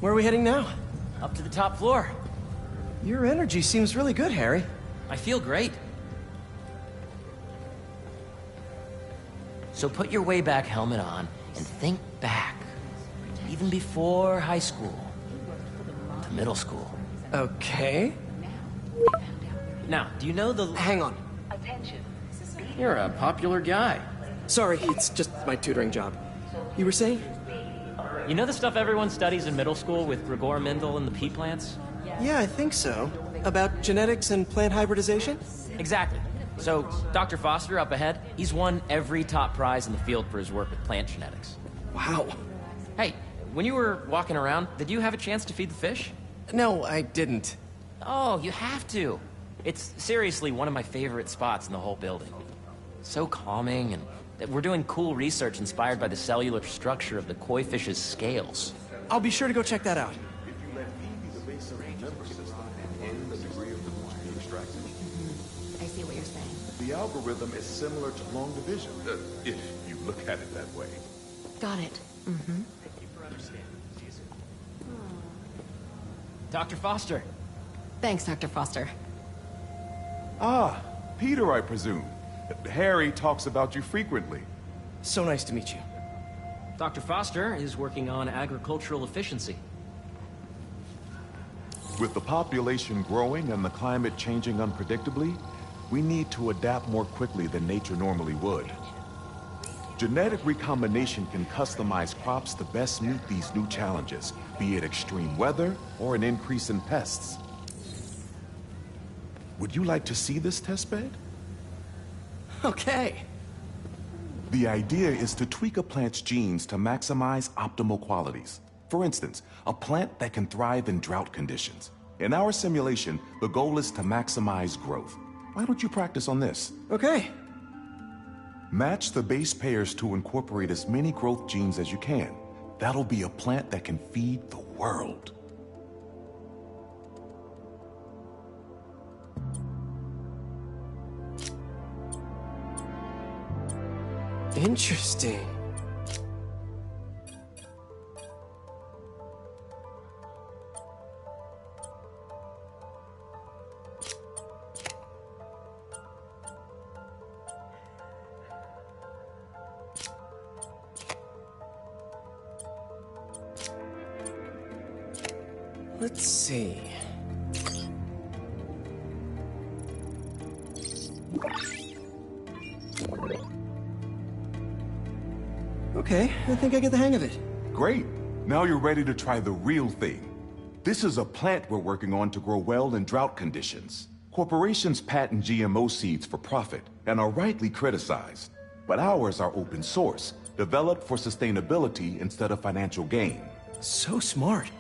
Where are we heading now? Up to the top floor. Your energy seems really good, Harry. I feel great. So put your way back helmet on and think back. Even before high school. To middle school. Okay. Now, do you know the... Hang on. You're a popular guy. Sorry, it's just my tutoring job. You were saying? You know the stuff everyone studies in middle school with Gregor Mendel and the pea plants? Yeah, I think so. About genetics and plant hybridization? Exactly. So, Dr. Foster up ahead, he's won every top prize in the field for his work with plant genetics. Wow. Hey, when you were walking around, did you have a chance to feed the fish? No, I didn't. Oh, you have to. It's seriously one of my favorite spots in the whole building. So calming, and that we're doing cool research inspired by the cellular structure of the koi fish's scales. I'll be sure to go check that out. I see what you're saying. The algorithm is similar to long division, if you look at it that way. Got it. Mm-hmm. Dr. Foster. Thanks, Dr. Foster. Ah, Peter, I presume. Harry talks about you frequently. So nice to meet you. Dr. Foster is working on agricultural efficiency. With the population growing and the climate changing unpredictably, we need to adapt more quickly than nature normally would. Genetic recombination can customize crops to best meet these new challenges, be it extreme weather or an increase in pests. Would you like to see this testbed? Okay. The idea is to tweak a plant's genes to maximize optimal qualities. For instance, a plant that can thrive in drought conditions. In our simulation, the goal is to maximize growth. Why don't you practice on this? Okay. Match the base pairs to incorporate as many growth genes as you can. That'll be a plant that can feed the world. Interesting. Let's see. Okay, I think I get the hang of it. Great. Now you're ready to try the real thing. This is a plant we're working on to grow well in drought conditions. Corporations patent GMO seeds for profit and are rightly criticized. But ours are open source, developed for sustainability instead of financial gain. So smart.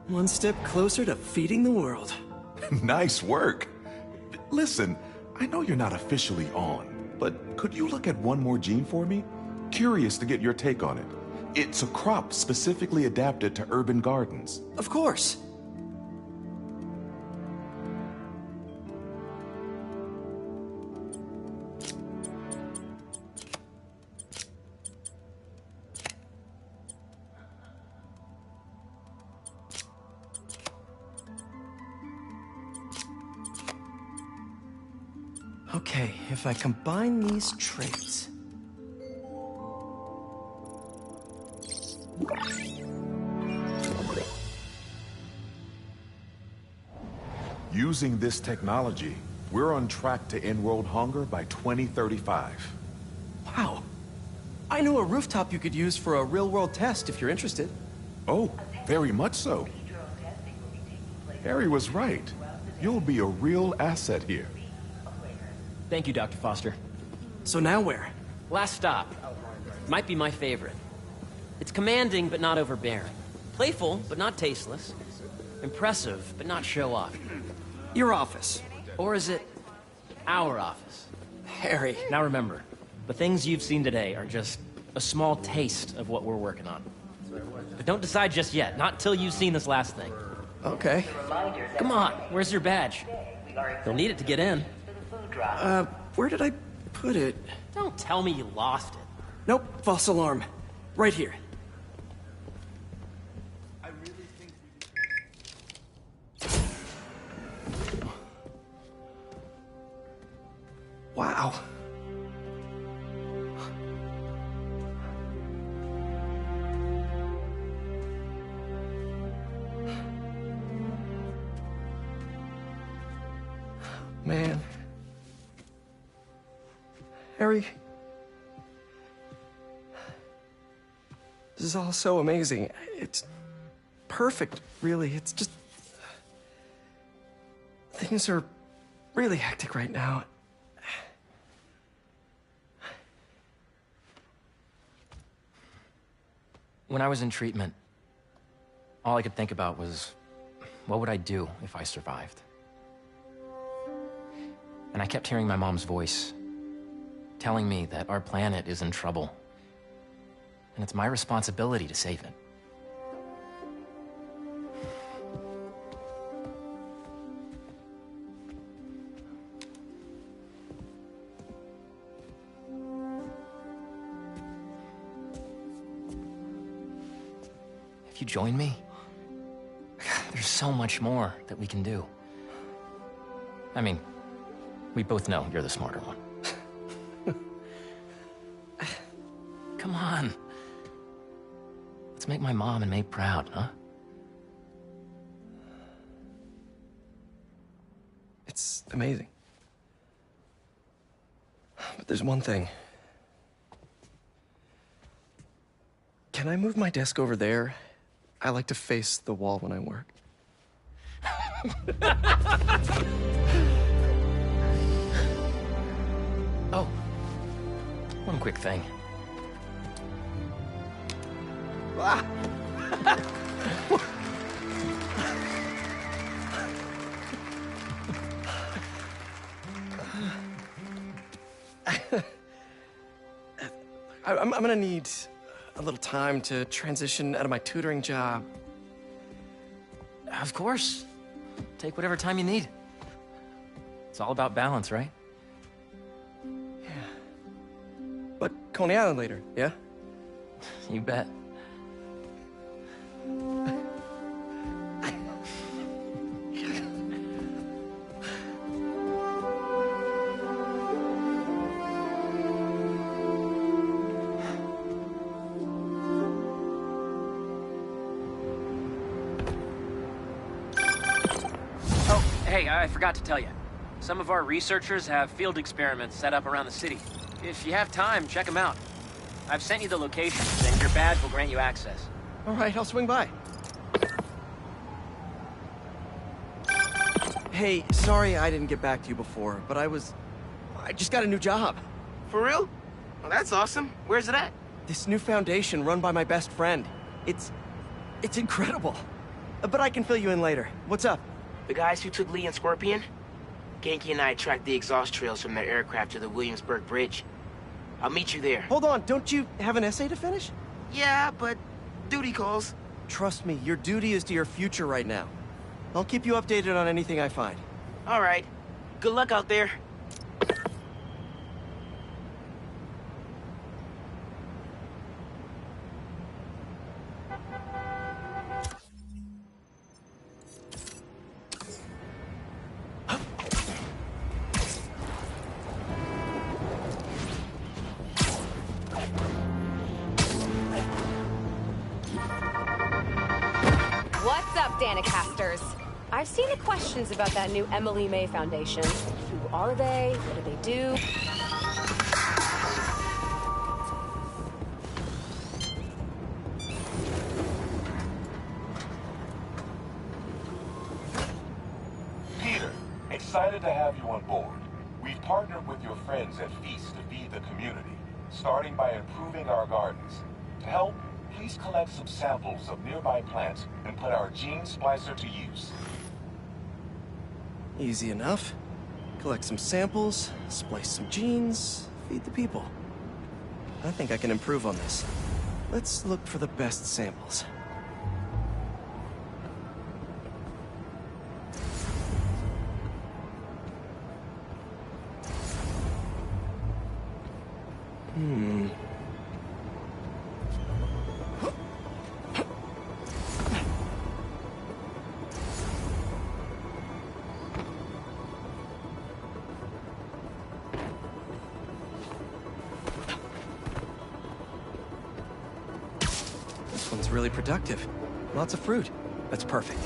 One step closer to feeding the world. Nice work. Listen, I know you're not officially on, but could you look at one more gene for me? Curious to get your take on it. It's a crop specifically adapted to urban gardens. Of course. Okay, if I combine these traits... Using this technology, we're on track to end world hunger by 2035. Wow. I know a rooftop you could use for a real-world test if you're interested. Oh, very much so. Harry was right. You'll be a real asset here. Thank you, Dr. Foster. So now where? Last stop. Might be my favorite. It's commanding, but not overbearing. Playful, but not tasteless. Impressive, but not show off. Your office. Or is it our office? Harry. Now remember, the things you've seen today are just a small taste of what we're working on. But don't decide just yet, not till you've seen this last thing. Okay. Come on, where's your badge? You'll need it to get in. Where did I put it? Don't tell me you lost it. Nope, false alarm. Right here. Wow. Man. Harry. This is all so amazing. It's perfect, really. It's just... Things are really hectic right now. When I was in treatment, all I could think about was, what would I do if I survived? And I kept hearing my mom's voice, telling me that our planet is in trouble, and it's my responsibility to save it. If you join me, there's so much more that we can do. I mean, we both know you're the smarter one. Come on. Let's make my mom and May proud, huh? It's amazing. But there's one thing. Can I move my desk over there? I like to face the wall when I work. Oh, one quick thing. Ah! I'm gonna need a little time to transition out of my tutoring job. Of course. Take whatever time you need. It's all about balance, right? Yeah. But Coney Island later, yeah? You bet. Hey, I forgot to tell you. Some of our researchers have field experiments set up around the city. If you have time, check them out. I've sent you the locations, and your badge will grant you access. All right, I'll swing by. Hey, sorry I didn't get back to you before, but I just got a new job. For real? Well, that's awesome. Where's it at? This new foundation run by my best friend. It's incredible. But I can fill you in later. What's up? The guys who took Lee and Scorpion? Ganke and I tracked the exhaust trails from their aircraft to the Williamsburg Bridge. I'll meet you there. Hold on, don't you have an essay to finish? Yeah, but duty calls. Trust me, your duty is to your future right now. I'll keep you updated on anything I find. All right. Good luck out there. What's up, Danicasters? I've seen the questions about that new Emily May Foundation. Who are they? What do they do? Peter, excited to have you on board. We've partnered with your friends at Feast to feed the community, starting by improving our gardens. To help, please collect some samples of nearby plants and put our gene splicer to use. Easy enough. Collect some samples, splice some genes, feed the people. I think I can improve on this. Let's look for the best samples. This one's really productive. Lots of fruit. That's perfect.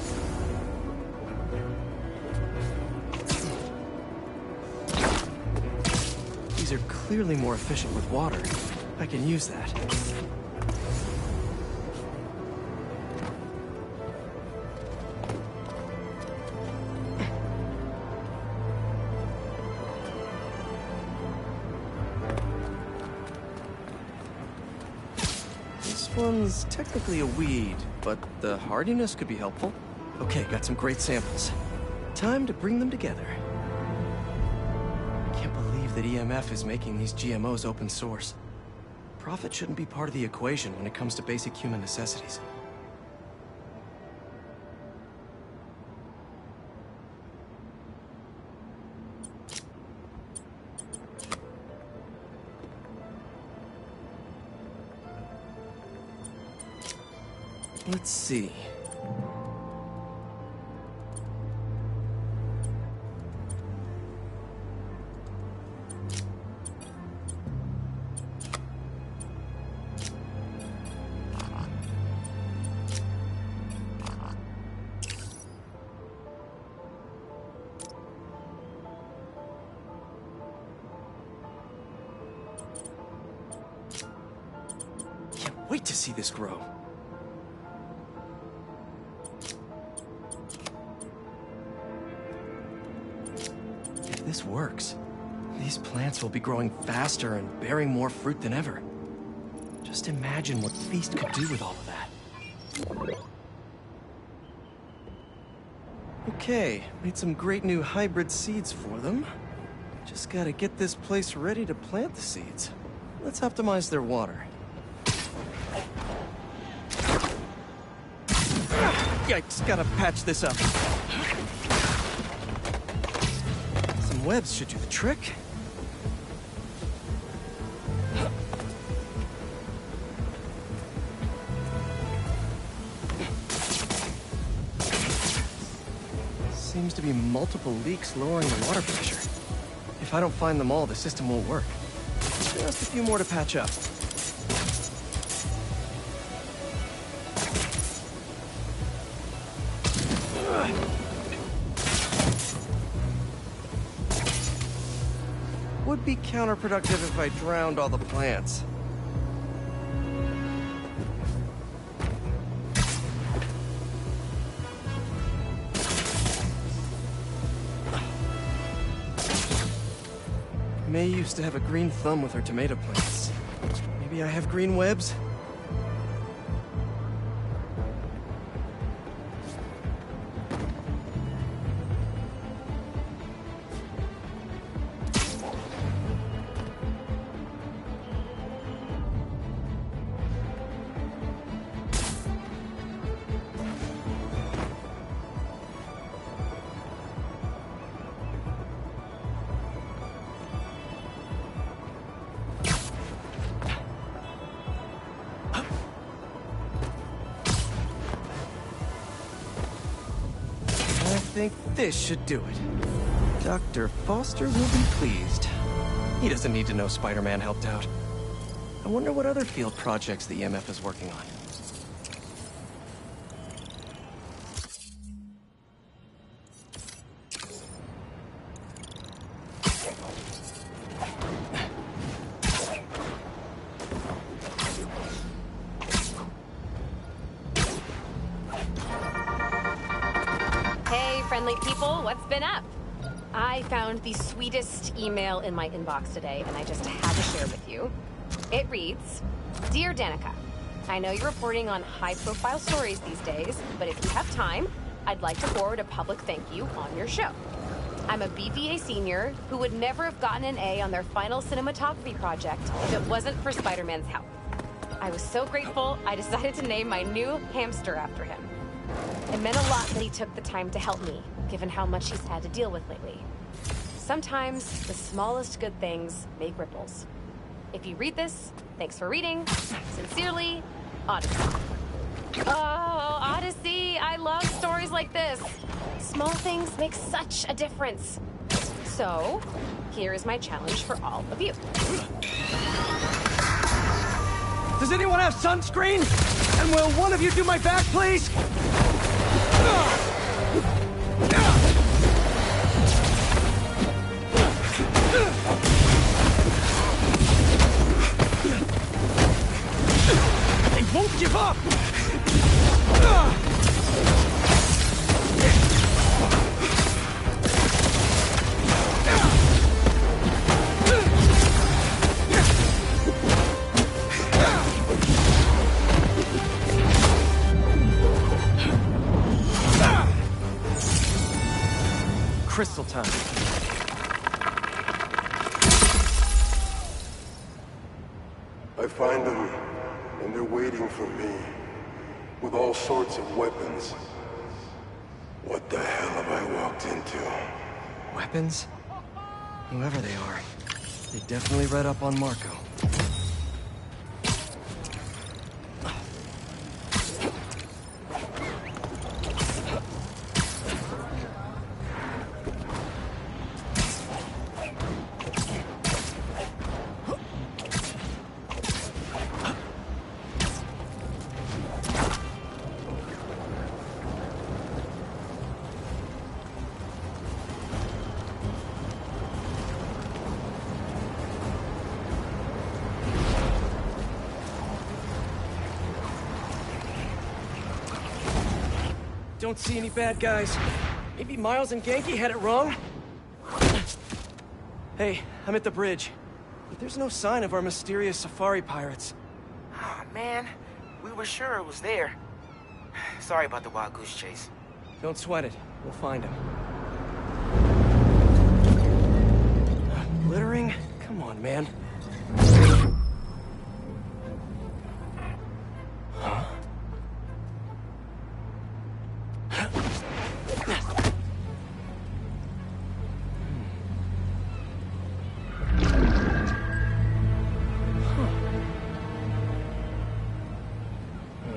These are clearly more efficient with water. I can use that. This one's technically a weed, but the hardiness could be helpful. Okay, got some great samples. Time to bring them together. Can't believe that EMF is making these GMOs open source. Profit shouldn't be part of the equation when it comes to basic human necessities. Let's see. Can't wait to see this grow. If this works, these plants will be growing faster and bearing more fruit than ever. Just imagine what Feast could do with all of that. Okay, made some great new hybrid seeds for them. Just gotta get this place ready to plant the seeds. Let's optimize their water. Yikes, gotta patch this up. Some webs should do the trick. Seems to be multiple leaks lowering the water pressure. If I don't find them all, the system won't work. Just a few more to patch up. Would be counterproductive if I drowned all the plants. May used to have a green thumb with her tomato plants. Maybe I have green webs? I think this should do it. Dr. Foster will be pleased. He doesn't need to know Spider-Man helped out. I wonder what other field projects the EMF is working on. Friendly people, what's been up? I found the sweetest email in my inbox today, and I just had to share with you. It reads, Dear Danica, I know you're reporting on high-profile stories these days, but if you have time, I'd like to forward a public thank you on your show. I'm a BVA senior who would never have gotten an A on their final cinematography project if it wasn't for Spider-Man's help. I was so grateful, I decided to name my new hamster after him. It meant a lot that he took the time to help me, given how much he's had to deal with lately. Sometimes, the smallest good things make ripples. If you read this, thanks for reading. Sincerely, Odyssey. Oh, Odyssey, I love stories like this. Small things make such a difference. So, here is my challenge for all of you. Does anyone have sunscreen? And will one of you do my back, please? They won't give up! Crystal time. I find them, and they're waiting for me, with all sorts of weapons. What the hell have I walked into? Weapons? Whoever they are, they definitely read up on Marco. Don't see any bad guys. Maybe Miles and Ganke had it wrong? Hey, I'm at the bridge. But there's no sign of our mysterious safari pirates. Oh, man. We were sure it was there. Sorry about the wild goose chase. Don't sweat it. We'll find him. Glittering? Come on, man. Huh?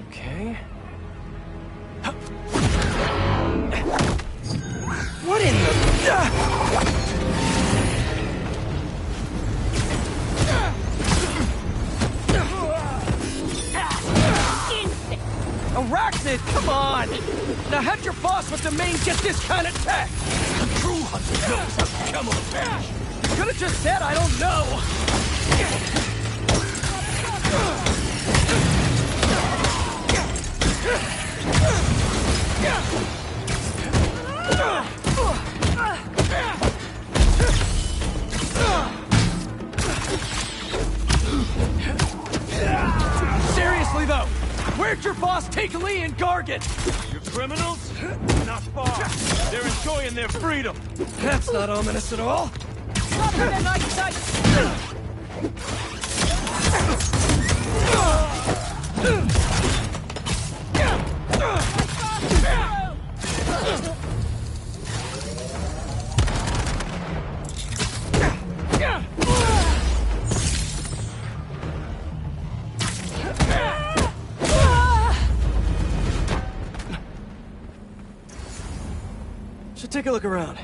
Okay. What in the... Arachnid, come on! Now how'd your boss with the main get this kind of tech? The crew hunter knows how to camouflage. Could've just said I don't know. Seriously though, where'd your boss take Lee and Gargan? You criminals? Not far. They're enjoying their freedom. That's not ominous at all. Should take a look around.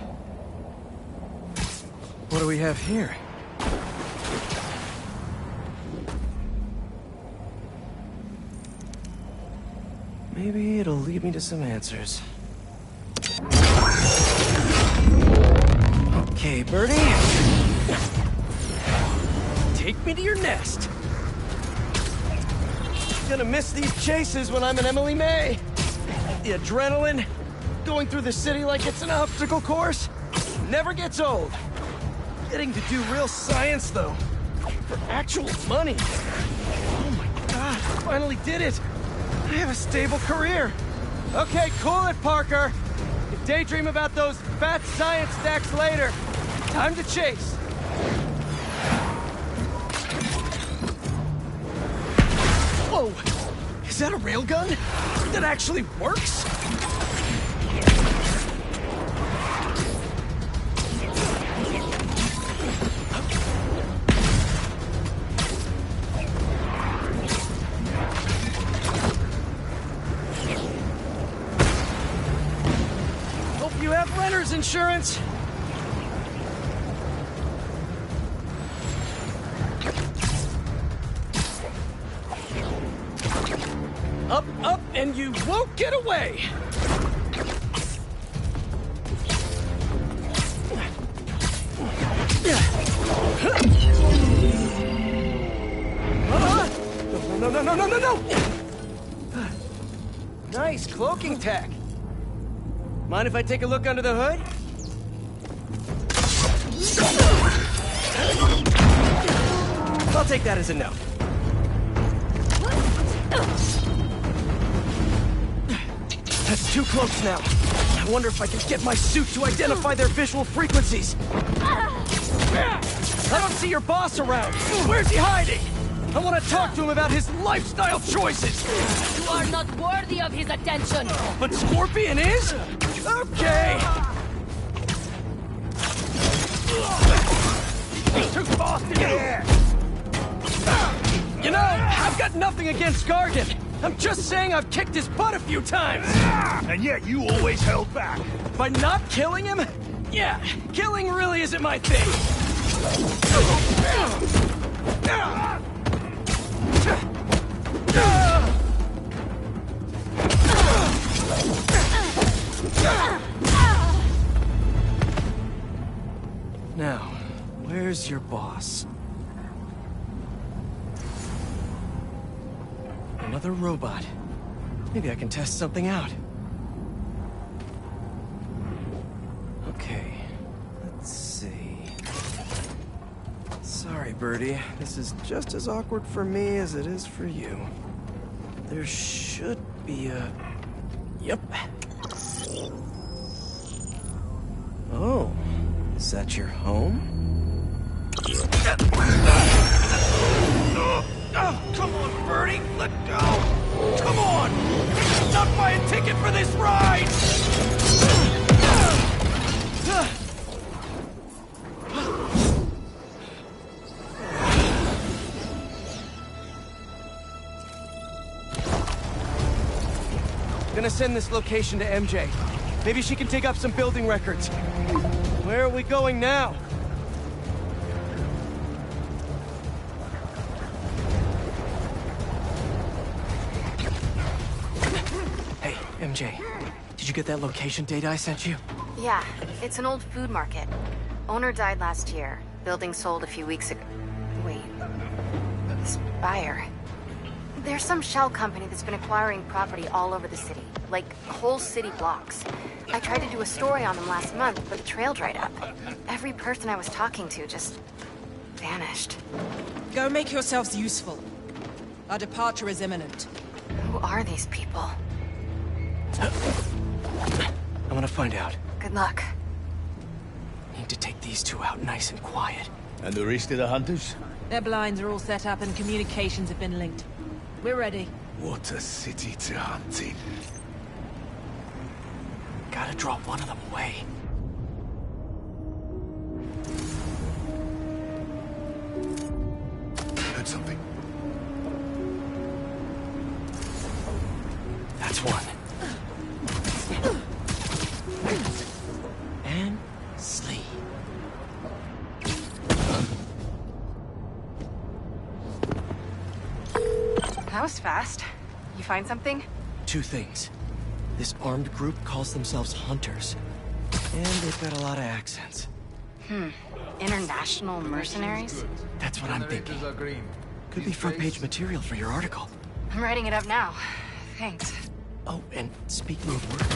What do we have here? Maybe it'll lead me to some answers. Okay, Birdie. Take me to your nest. Gonna miss these chases when I'm in Emily May. The adrenaline, going through the city like it's an obstacle course, never gets old. Getting to do real science, though, for actual money. Oh my God. finally did it! I have a stable career! Okay, cool it, Parker! You daydream about those fat science stacks later. Time to chase! Whoa! Is that a railgun? That actually works? Hope you have renter's insurance! Up, up, and you won't get away! No, no, no, no, no, no! Nice cloaking tech. Mind if I take a look under the hood? I'll take that as a no. That's 2 cloaks now. I wonder if I can get my suit to identify their visual frequencies. I don't see your boss around. Where's he hiding? I want to talk to him about his lifestyle choices. You are not worthy of his attention. But Scorpion is? Okay. Too fast in the air. You know, I've got nothing against Gargan. I'm just saying I've kicked his butt a few times. And yet you always held back. By not killing him? Yeah, killing really isn't my thing. Now, where's your boss? Another robot. Maybe I can test something out. Okay, let's see. Sorry, Birdie. This is just as awkward for me as it is for you. There should be a... Yep. Oh, is that your home? Oh, come on, Birdie! Let go! Come on! Not buy a ticket for this ride! Gonna send this location to MJ. Maybe she can dig up some building records. Where are we going now? Hey, MJ. Did you get that location data I sent you? Yeah, it's an old food market. Owner died last year. Building sold a few weeks ago. Wait. This buyer. There's some shell company that's been acquiring property all over the city. Like, whole city blocks. I tried to do a story on them last month, but the trail dried up. Every person I was talking to just... vanished. Go make yourselves useful. Our departure is imminent. Who are these people? I'm gonna find out. Good luck. Need to take these two out nice and quiet. And the rest of the hunters? Their blinds are all set up and communications have been linked. We're ready. What a city to hunt in. Gotta draw one of them away. Heard something. That's one. And Slee. That was fast. You find something? 2 things. This armed group calls themselves Hunters. And they've got a lot of accents. International mercenaries? That's what I'm thinking. Could be front-page material for your article. I'm writing it up now. Thanks. Oh, and speaking of work,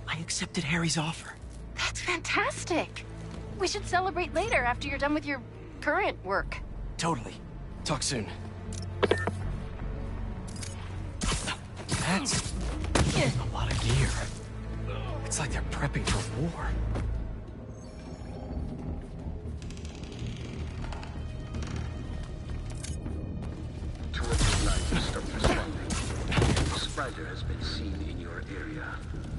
I accepted Harry's offer. That's fantastic. We should celebrate later after you're done with your current work. Totally. Talk soon. That's a lot of gear. It's like they're prepping for war. Spider has been seen in your area.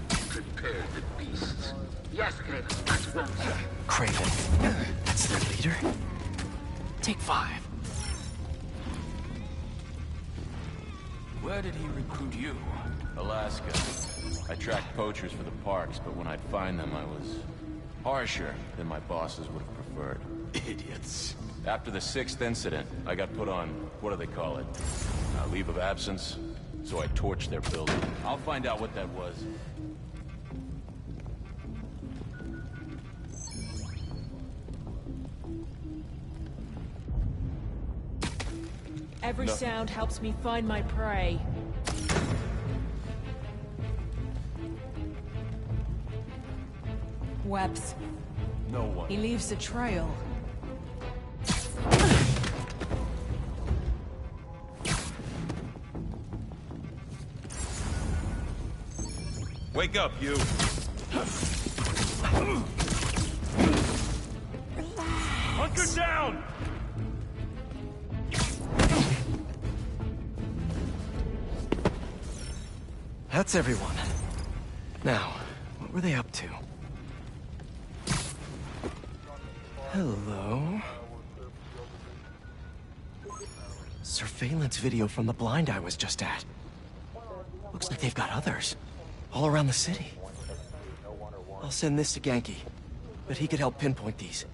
Prepare the beasts. Yes, Kraven, at once. Kraven. That's their leader? Take 5. Where did he recruit you? Alaska. I tracked poachers for the parks, but when I'd find them, I was harsher than my bosses would have preferred. Idiots. After the 6th incident, I got put on, what do they call it? Leave of absence? So I torched their building. I'll find out what that was. Every sound helps me find my prey. Webs. No one. He leaves a trail. Wake up, you! Hunker down! That's everyone. Now, what were they up to? Hello? Surveillance video from the blind I was just at. Looks like they've got others. All around the city. I'll send this to Genki, but he could help pinpoint these.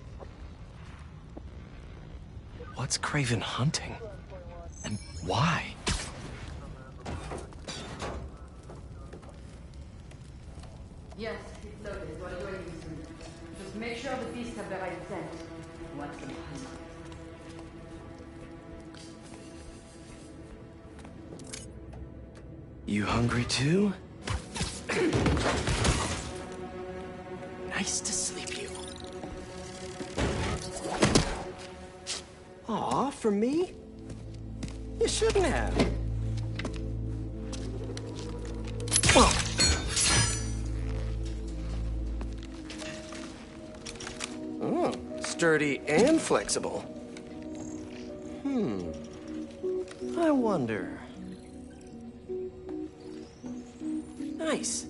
What's Kraven hunting? And why? Yes, it's loaded. What do I use? Just make sure the beasts have the right scent. What's the hunt? You hungry too? Nice to sleep, you. Aw, for me? You shouldn't have. Oh, sturdy and flexible. I wonder. Nice.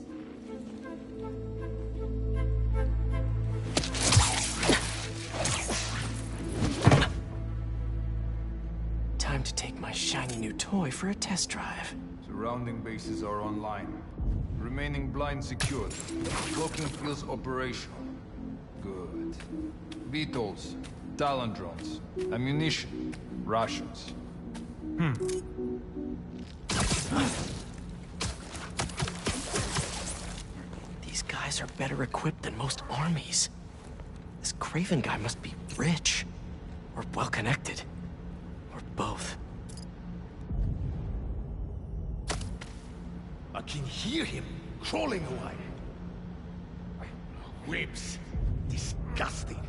Time to take my shiny new toy for a test drive. Surrounding bases are online. Remaining blind secured. Cloaking fields operational. Good. Beetles, Talon drones, ammunition, rations. These guys are better equipped than most armies. This Kraven guy must be rich. Or well-connected. Or both. I can hear him crawling away. Webs. Disgusting.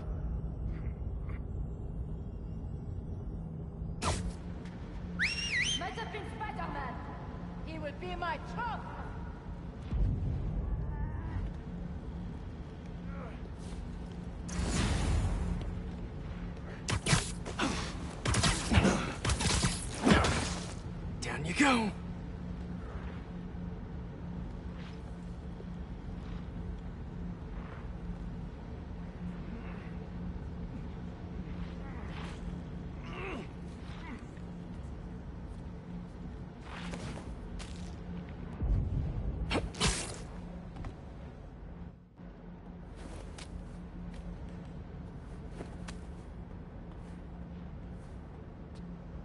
Met up in Spider-Man. He will be my chum. Down you go.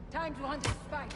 Time to hunt a spider.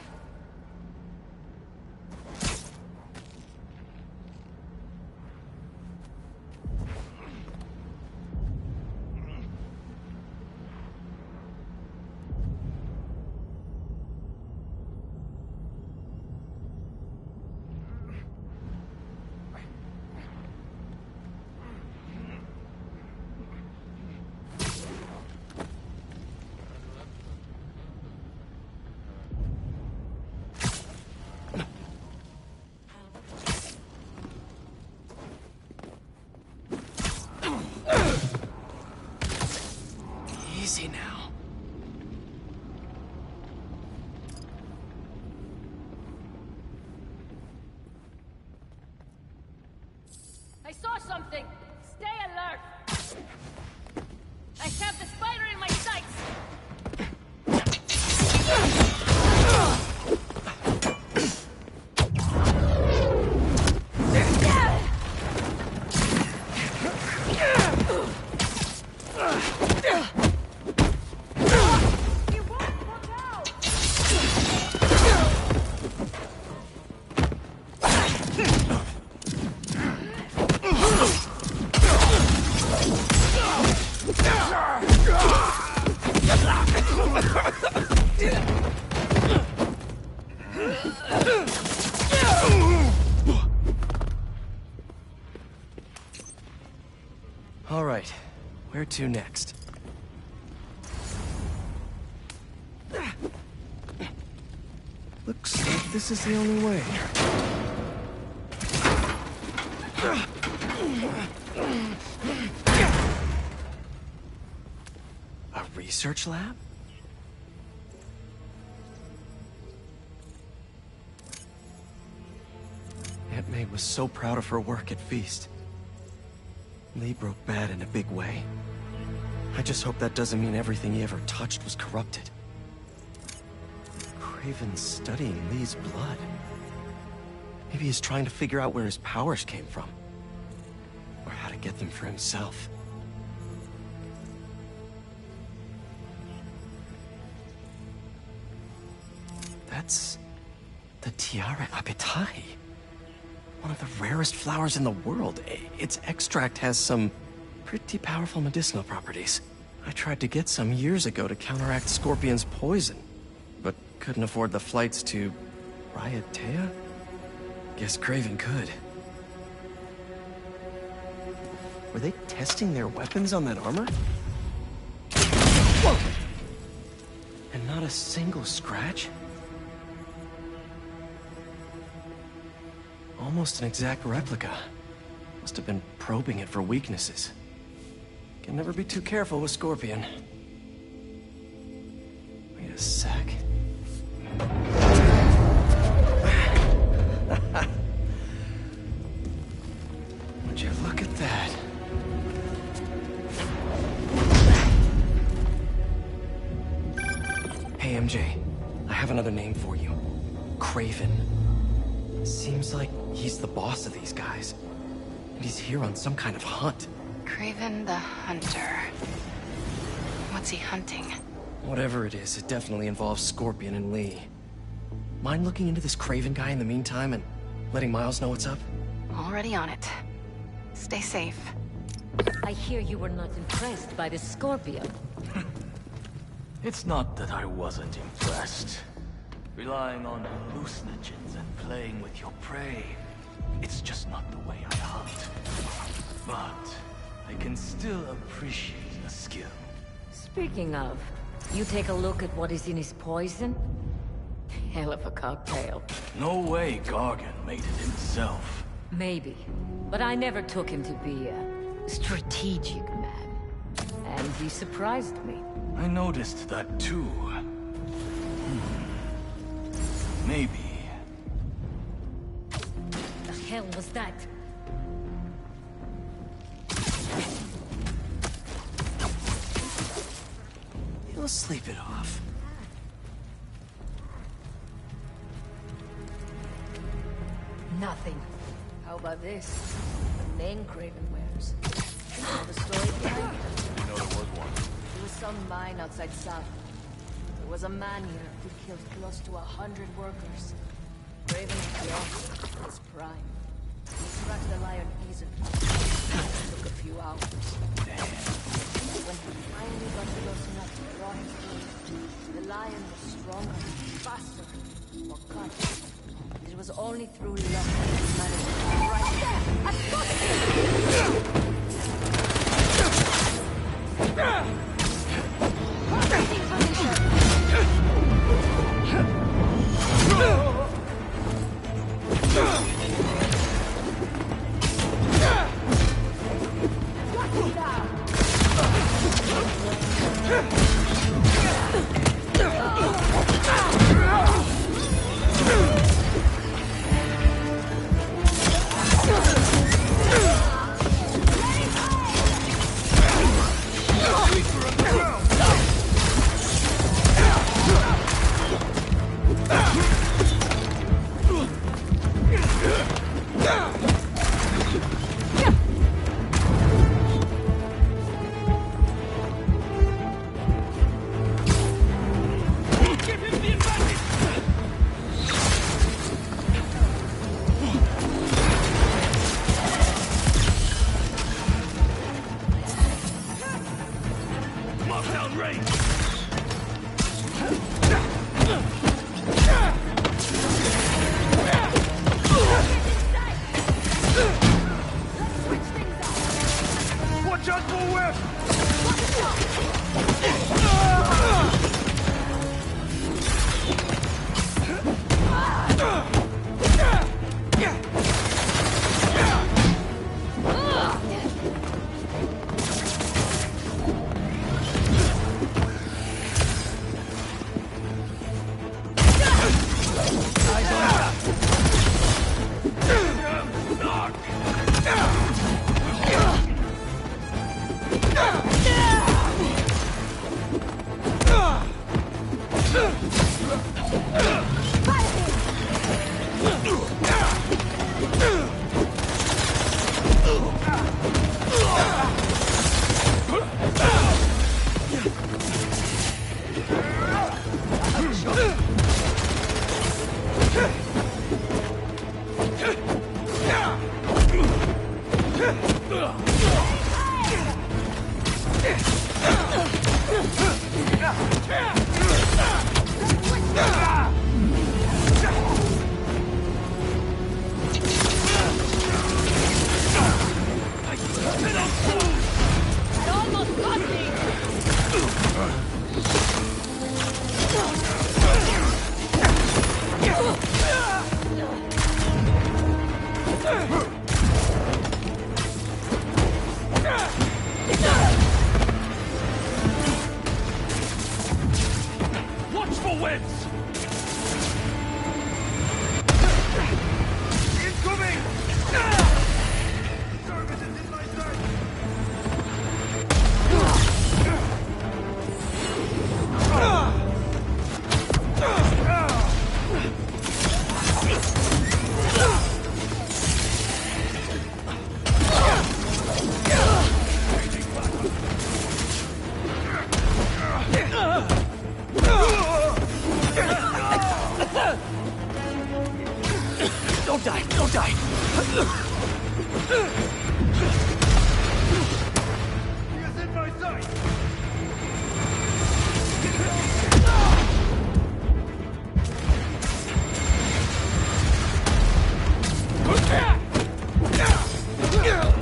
something! Stay alert! I have the spider in my sights! All right, where to next? Looks like this is the only way. A research lab? Aunt May was so proud of her work at Feast. Lee broke bad in a big way. I just hope that doesn't mean everything he ever touched was corrupted. Kraven's studying Lee's blood. Maybe he's trying to figure out where his powers came from. Or how to get them for himself. That's the Tiara Apitai. One of the rarest flowers in the world. Its extract has some pretty powerful medicinal properties. I tried to get some years ago to counteract Scorpion's poison, but couldn't afford the flights to Raiatea? Guess Kraven could. Were they testing their weapons on that armor? Whoa! And not a single scratch? Almost an exact replica. Must have been probing it for weaknesses. Can never be too careful with Scorpion. Wait a sec. Would you look at that? Hey, MJ. I have another name for you. Kraven. Seems like he's the boss of these guys. And he's here on some kind of hunt. Kraven the Hunter. What's he hunting? Whatever it is, it definitely involves Scorpion and Lee. Mind looking into this Kraven guy in the meantime and letting Miles know what's up? Already on it. Stay safe. I hear you were not impressed by the Scorpion. It's not that I wasn't impressed. Relying on hallucinogens and playing with your prey, it's just not the way I hunt. But I can still appreciate the skill. Speaking of, you take a look at what is in his poison? Hell of a cocktail. No way Gargan made it himself. Maybe, but I never took him to be a strategic man. And he surprised me. I noticed that too. Maybe. The hell was that? He'll sleep it off. Nothing. How about this? The name Kraven wears. You know the story behind it? You know there was one. There was some mine outside South. There was a man here who killed close to 100 workers. Kraven's young, in his prime. He tracked the lion easily. It took a few hours. When he finally got close enough to draw his blade, the lion was stronger, faster, more cunning. It was only through luck that he managed to right there! I've got it!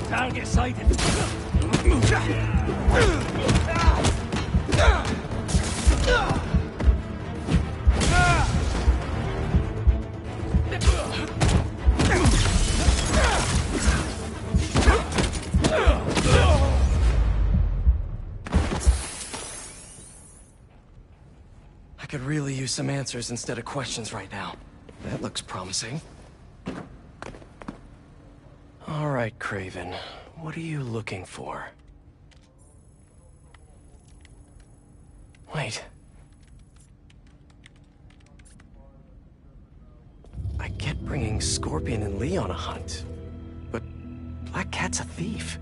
Target sighted. I could really use some answers instead of questions right now. That looks promising. All right, Kraven. What are you looking for? Wait. I get bringing Scorpion and Lee on a hunt, but Black Cat's a thief.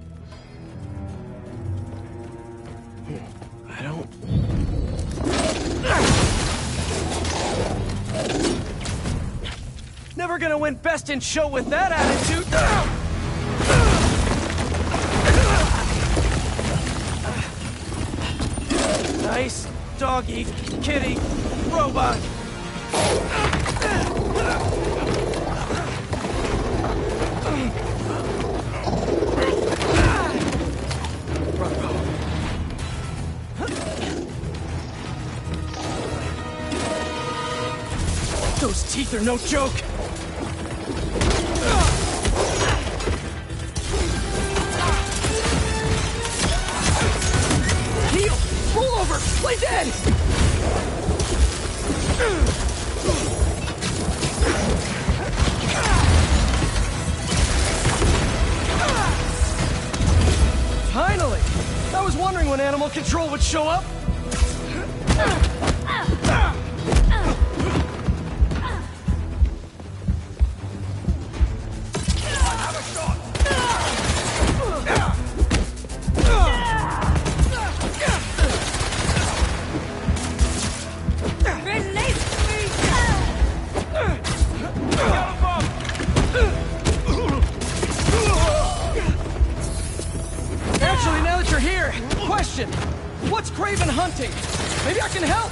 I don't... Never gonna win Best in Show with that attitude! Nice doggy, kitty, robot. Those teeth are no joke. Heal! Roll over! Play dead! Finally! I was wondering when Animal Control would show up. question! What's Kraven hunting? Maybe I can help!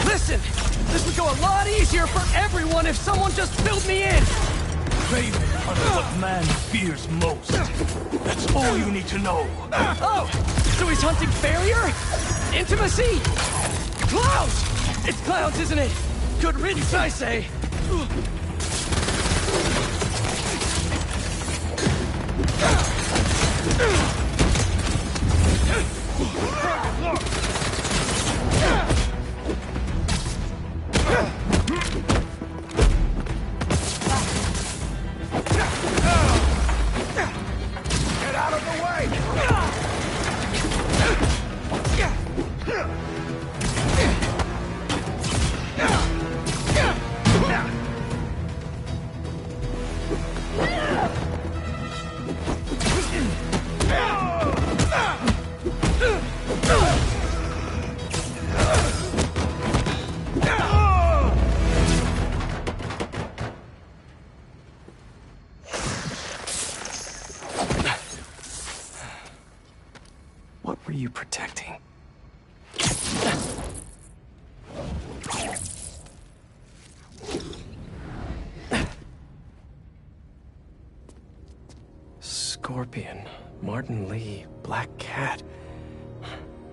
Listen! This would go a lot easier for everyone if someone just filled me in! Kraven hunts what man fears most. That's all you need to know. Oh! So he's hunting failure? Intimacy? Clowns! It's clowns, isn't it? Good riddance, I say! Get out of the way! What were you protecting? Scorpion, Martin Lee, Black Cat.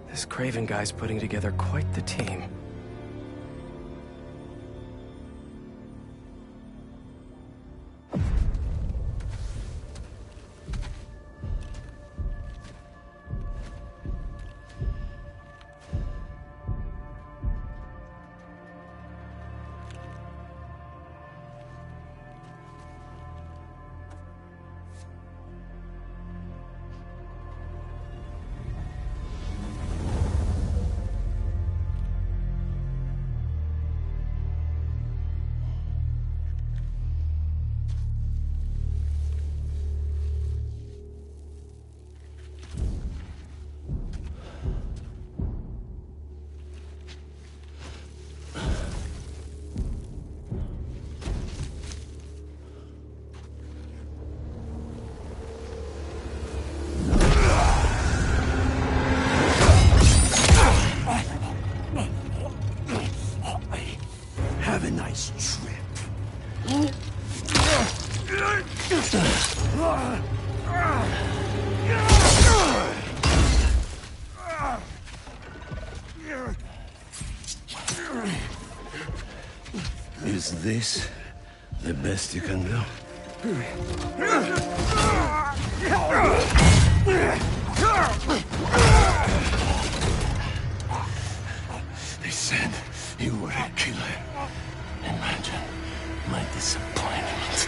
This Kraven guy's putting together quite the team. Have a nice trip. Is this the best you can do? They said you were a killer. Imagine my disappointment.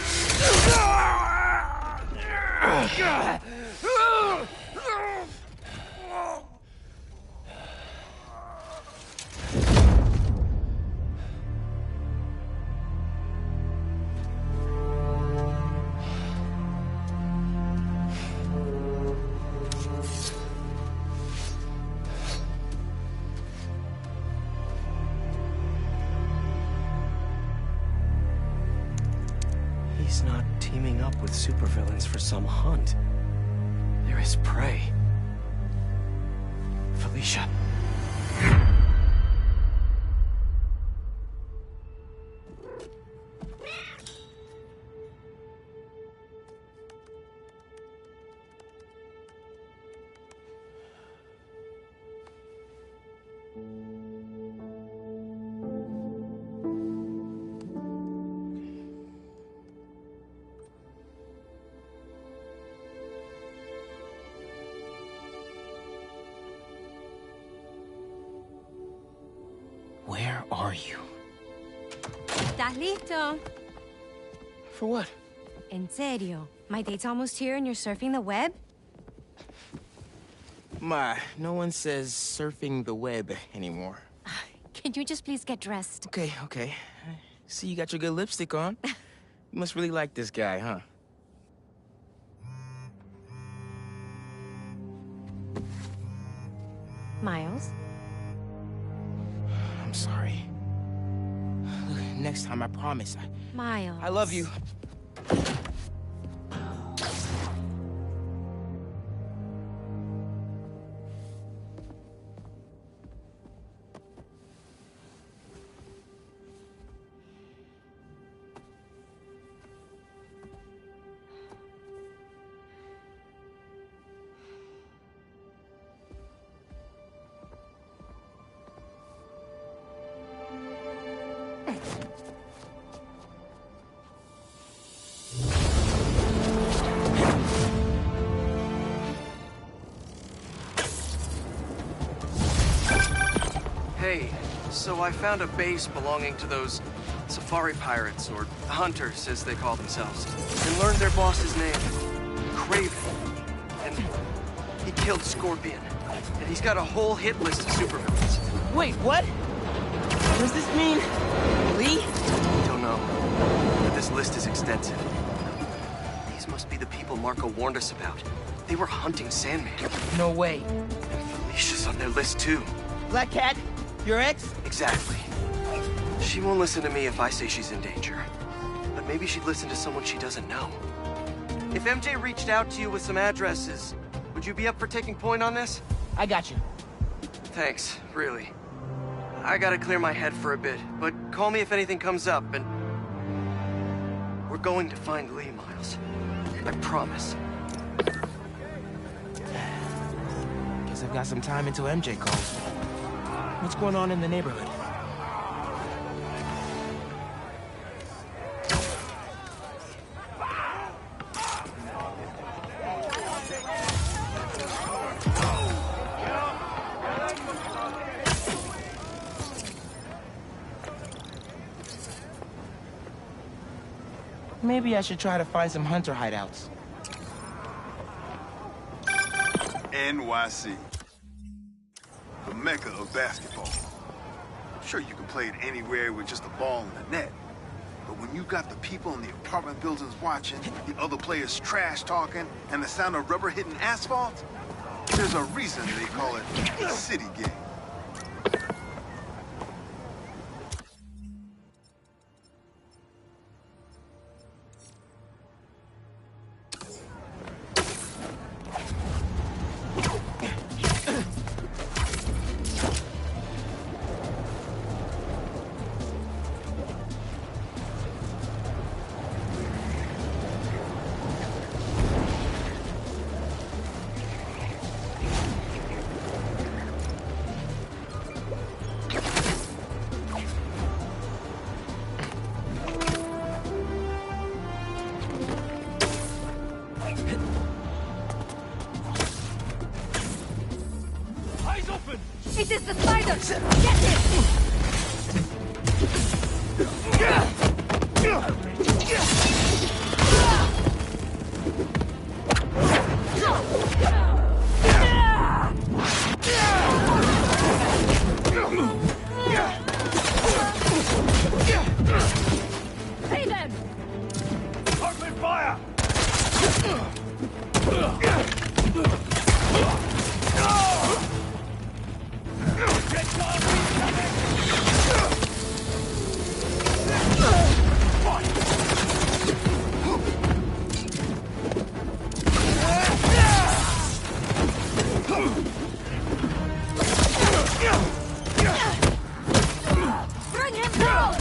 He's not teaming up with supervillains for some hunt. There is prey. Felicia. Where are you? ¿Estás listo? For what? En serio? My date's almost here and you're surfing the web? Ma, no one says surfing the web anymore. Can you just please get dressed? Okay, okay. See, you got your good lipstick on. You must really like this guy, huh? Miles? I'm sorry. Look, next time, I promise. Miles. I love you. Hey, so I found a base belonging to those safari pirates, or hunters as they call themselves, and learned their boss's name, Kraven. And he killed Scorpion. And he's got a whole hit list of supervillains. Wait, what? Does this mean Lee? Don't know, but this list is extensive. These must be the people Marco warned us about. They were hunting Sandman. No way. And Felicia's on their list too. Black Cat? Your ex? Exactly. She won't listen to me if I say she's in danger. But maybe she'd listen to someone she doesn't know. If MJ reached out to you with some addresses, would you be up for taking point on this? I got you. Thanks, really. I gotta clear my head for a bit, but call me if anything comes up, and... we're going to find Lee, Miles. I promise. Guess I've got some time until MJ calls. What's going on in the neighborhood? Maybe I should try to find some hunter hideouts. NYC. The mecca of basketball. I'm sure you can play it anywhere with just a ball and a net. But when you got the people in the apartment buildings watching, the other players trash talking, and the sound of rubber hitting asphalt, there's a reason they call it the city game. It is the spider! Get it! Hey then! Open fire! Bring him down!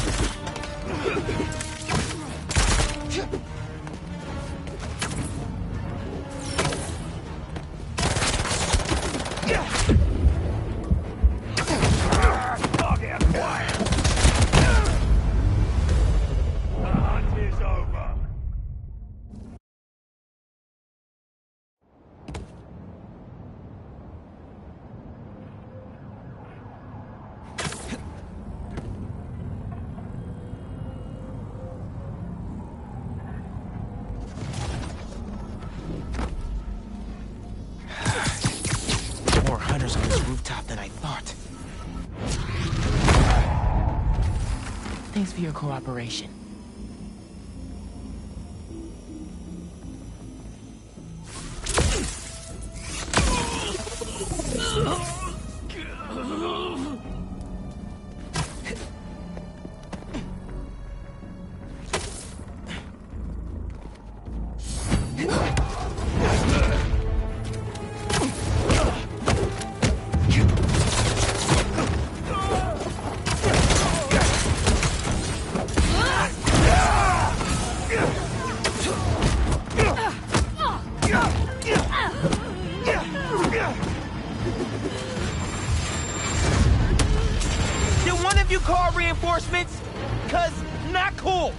More hunters on this rooftop than I thought. Thanks for your cooperation. 'cause not cool!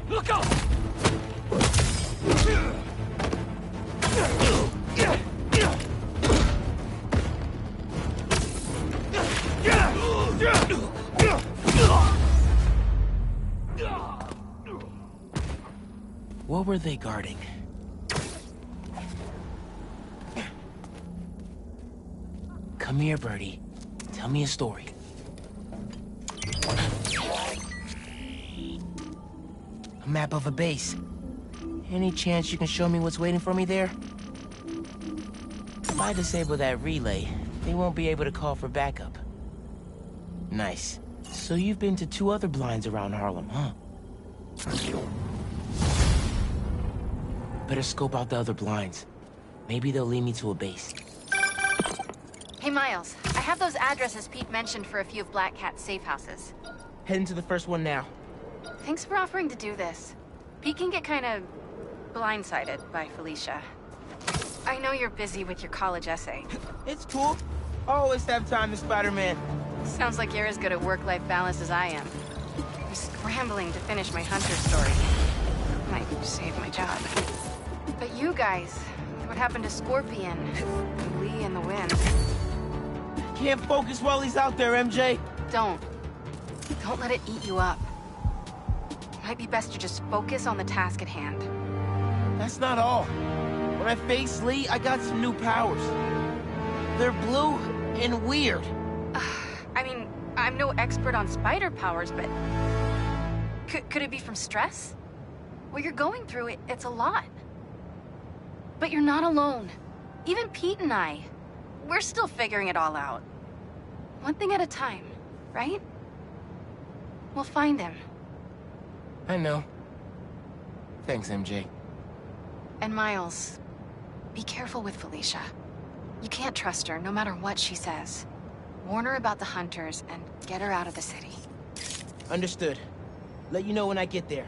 Look out! What were they guarding? Come here, Birdie. Tell me a story. A map of a base. Any chance you can show me what's waiting for me there? If I disable that relay, they won't be able to call for backup. Nice. So you've been to 2 other blinds around Harlem, huh? Better scope out the other blinds. Maybe they'll lead me to a base. Hey, Miles. I have those addresses Pete mentioned for a few of Black Cat's safe houses. Heading to the first one now. Thanks for offering to do this. Pete can get kind of blindsided by Felicia. I know you're busy with your college essay. It's cool. I always have time to Spider-Man. Sounds like you're as good at work-life balance as I am. I'm scrambling to finish my Hunter story. Might save my job. But you guys, what happened to Scorpion, and Lee and the Wind? Can't focus while he's out there, MJ. Don't let it eat you up. Might be best to just focus on the task at hand. That's not all. When I faced Lee, I got some new powers. They're blue and weird. I mean, I'm no expert on spider powers, but... Could it be from stress? What you're going through, it's a lot. But you're not alone. Even Pete and I, we're still figuring it all out. One thing at a time, right? We'll find him. I know. Thanks, MJ. And Miles, be careful with Felicia. You can't trust her, no matter what she says. Warn her about the Hunters and get her out of the city. Understood. Let you know when I get there.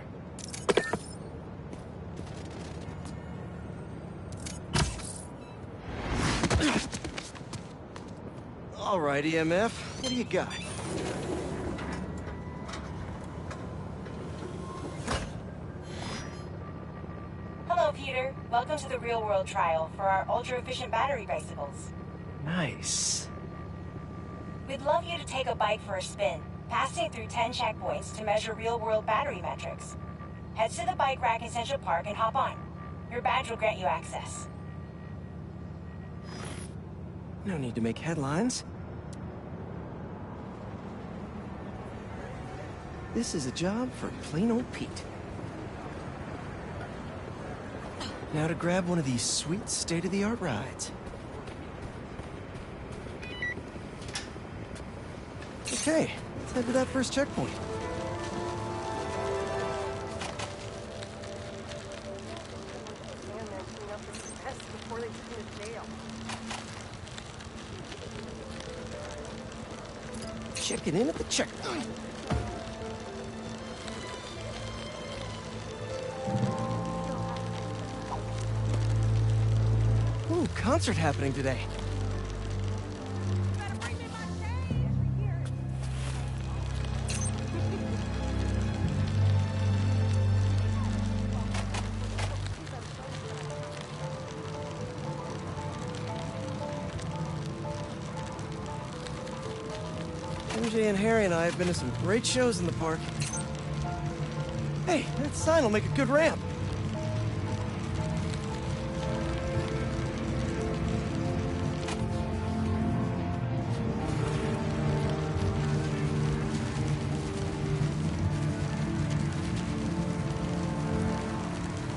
All right, EMF. What do you got? Hello, Peter. Welcome to the real-world trial for our ultra-efficient battery bicycles. Nice. We'd love you to take a bike for a spin, passing through 10 checkpoints to measure real-world battery metrics. Head to the bike rack in Central Park and hop on. Your badge will grant you access. No need to make headlines. This is a job for plain old Pete. Now to grab one of these sweet state-of-the-art rides. Okay, let's head to that first checkpoint. Shit Checking in at the checkpoint. Ooh, concert happening today. MJ and Harry and I have been to some great shows in the park. Hey, that sign will make a good ramp.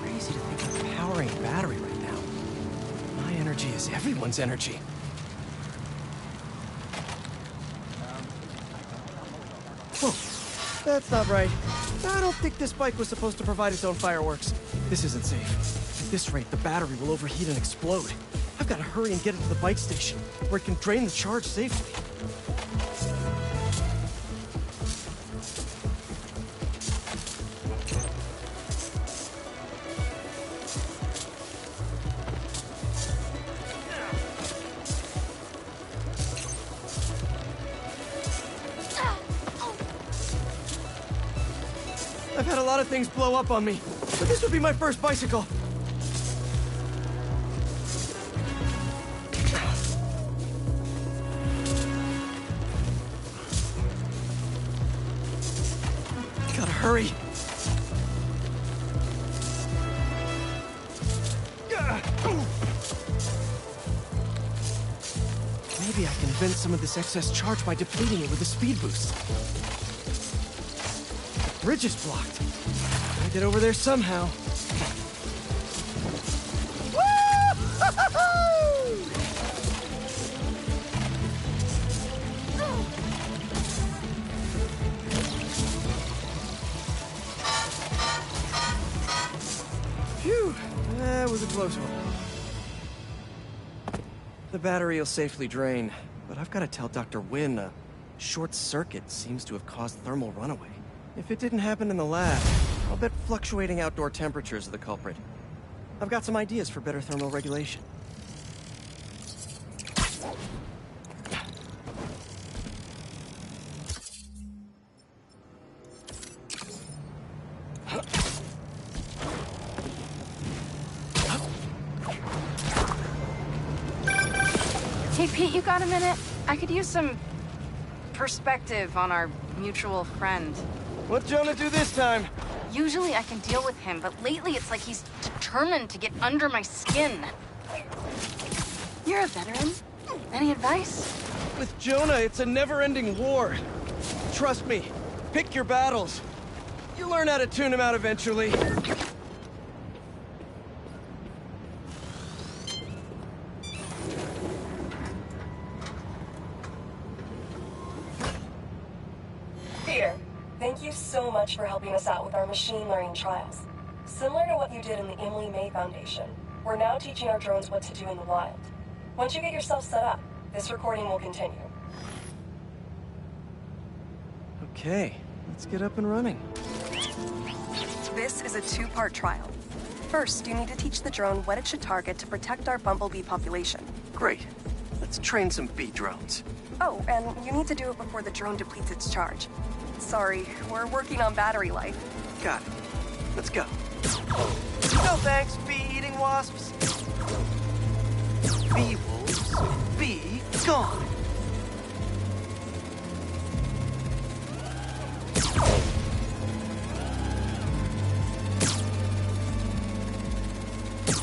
Crazy to think of powering a battery right now. My energy is everyone's energy. That's not right. I don't think this bike was supposed to provide its own fireworks. This isn't safe. At this rate, the battery will overheat and explode. I've got to hurry and get it to the bike station, where it can drain the charge safely. I've had a lot of things blow up on me, but this would be my first bicycle. Gotta hurry. Maybe I can vent some of this excess charge by depleting it with a speed boost. The bridge is blocked. Gotta get over there somehow. Phew, that was a close one. The battery will safely drain, but I've got to tell Dr. Wynn a short circuit seems to have caused thermal runaway. If it didn't happen in the lab, I'll bet fluctuating outdoor temperatures are the culprit. I've got some ideas for better thermal regulation. Hey, Pete, you got a minute? I could use some perspective on our mutual friend. What'd Jonah do this time? Usually I can deal with him, but lately it's like he's determined to get under my skin. You're a veteran. Any advice? With Jonah, it's a never-ending war. Trust me, pick your battles. You learn how to tune him out eventually. Peter, thank you so much for helping us out with our machine learning trials. Similar to what you did in the Emily May Foundation, we're now teaching our drones what to do in the wild. Once you get yourself set up, this recording will continue. Okay, let's get up and running. This is a two-part trial. First, you need to teach the drone what it should target to protect our bumblebee population. Great. Let's train some bee drones. Oh, and you need to do it before the drone depletes its charge. Sorry, we're working on battery life. Got it. Let's go. No thanks, bee-eating wasps. Bee wolves, be gone.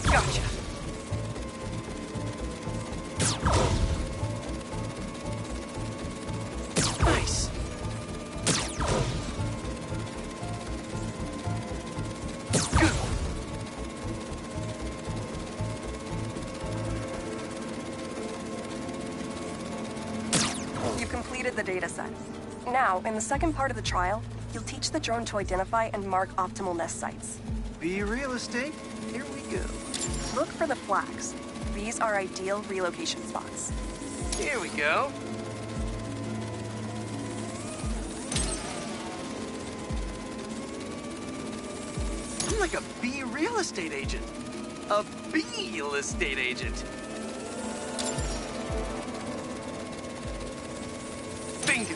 Gotcha. Nice. Good. You completed the data set. Now, in the second part of the trial, you'll teach the drone to identify and mark optimal nest sites. Bee real estate, here we go. Look for the flags. These are ideal relocation spots. Here we go. like a bee real estate agent. A bee-real estate agent. Bingo.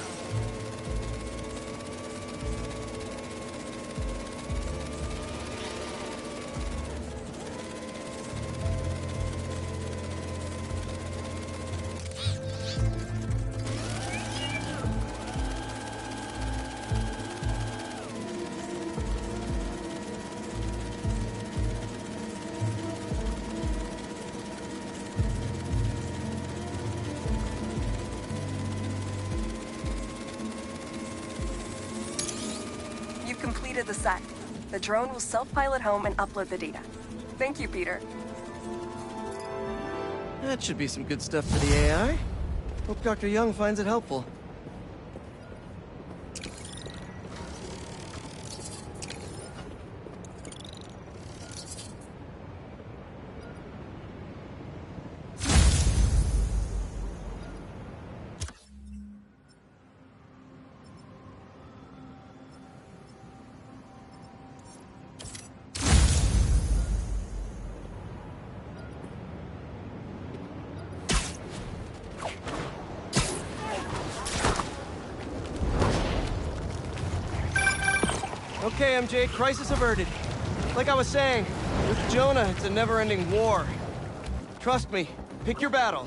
You've completed the set. The drone will self-pilot home and upload the data. Thank you, Peter. That should be some good stuff for the AI. Hope Dr. Young finds it helpful. Okay, MJ, crisis averted. Like I was saying, with Jonah, it's a never-ending war. Trust me, pick your battles.